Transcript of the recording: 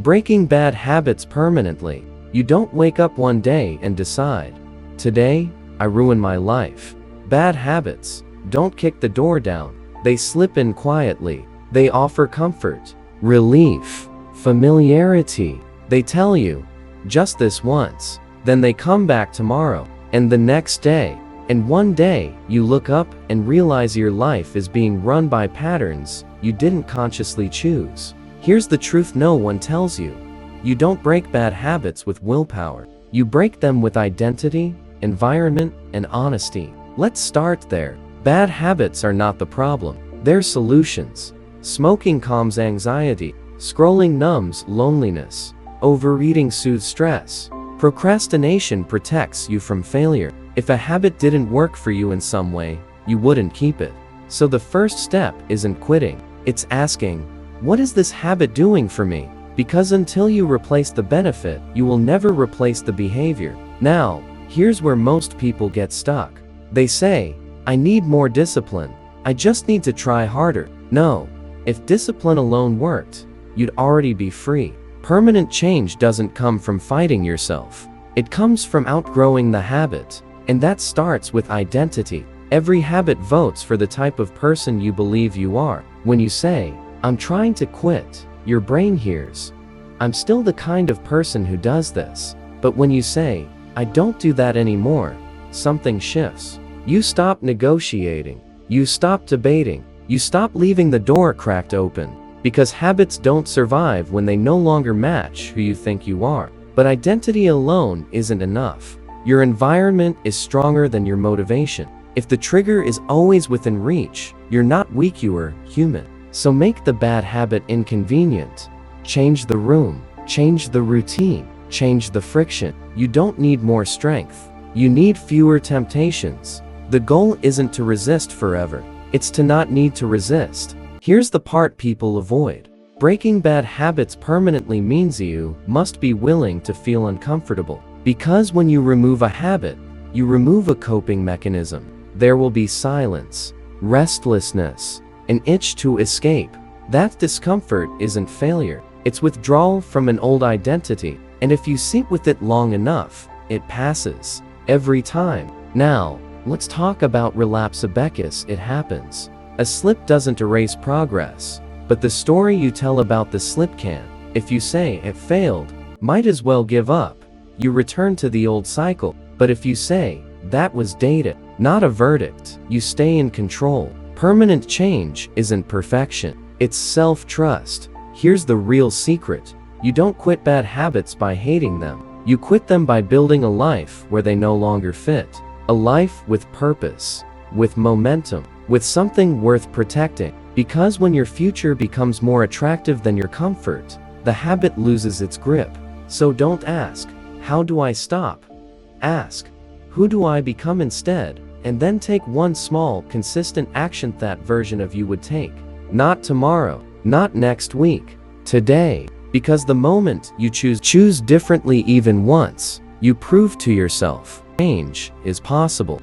Breaking bad habits permanently. You don't wake up one day and decide, today, I ruin my life. Bad habits don't kick the door down. They slip in quietly. They offer comfort, relief, familiarity. They tell you, just this once. Then they come back tomorrow, and the next day. And one day, you look up and realize your life is being run by patterns you didn't consciously choose. Here's the truth no one tells you. You don't break bad habits with willpower. You break them with identity, environment, and honesty. Let's start there. Bad habits are not the problem. They're solutions. Smoking calms anxiety. Scrolling numbs loneliness. Overeating soothes stress. Procrastination protects you from failure. If a habit didn't work for you in some way, you wouldn't keep it. So the first step isn't quitting. It's asking, what is this habit doing for me? Because until you replace the benefit, you will never replace the behavior. Now, here's where most people get stuck. They say, I need more discipline. I just need to try harder. No, if discipline alone worked, you'd already be free. Permanent change doesn't come from fighting yourself. It comes from outgrowing the habit. And that starts with identity. Every habit votes for the type of person you believe you are. When you say, I'm trying to quit, your brain hears, I'm still the kind of person who does this. But when you say, I don't do that anymore, something shifts. You stop negotiating. You stop debating. You stop leaving the door cracked open. Because habits don't survive when they no longer match who you think you are. But identity alone isn't enough. Your environment is stronger than your motivation. If the trigger is always within reach, you're not weak, you're human. So make the bad habit inconvenient. Change the room, change the routine, change the friction. You don't need more strength. You need fewer temptations. The goal isn't to resist forever. It's to not need to resist. Here's the part people avoid. Breaking bad habits permanently means you must be willing to feel uncomfortable. Because when you remove a habit, you remove a coping mechanism. There will be silence, restlessness, an itch to escape. That discomfort isn't failure. It's withdrawal from an old identity. And if you sit with it long enough, it passes. Every time. Now, let's talk about relapse. It happens. A slip doesn't erase progress. But the story you tell about the slip can. If you say it failed, might as well give up. You return to the old cycle. But if you say, that was data, not a verdict, you stay in control. Permanent change isn't perfection. It's self-trust. Here's the real secret. You don't quit bad habits by hating them. You quit them by building a life where they no longer fit. A life with purpose, with momentum, with something worth protecting. Because when your future becomes more attractive than your comfort, the habit loses its grip. So don't ask, how do I stop? Ask, who do I become instead? And then take one small, consistent action that version of you would take. Not tomorrow, not next week, today. Because the moment you choose differently even once, you prove to yourself, change is possible.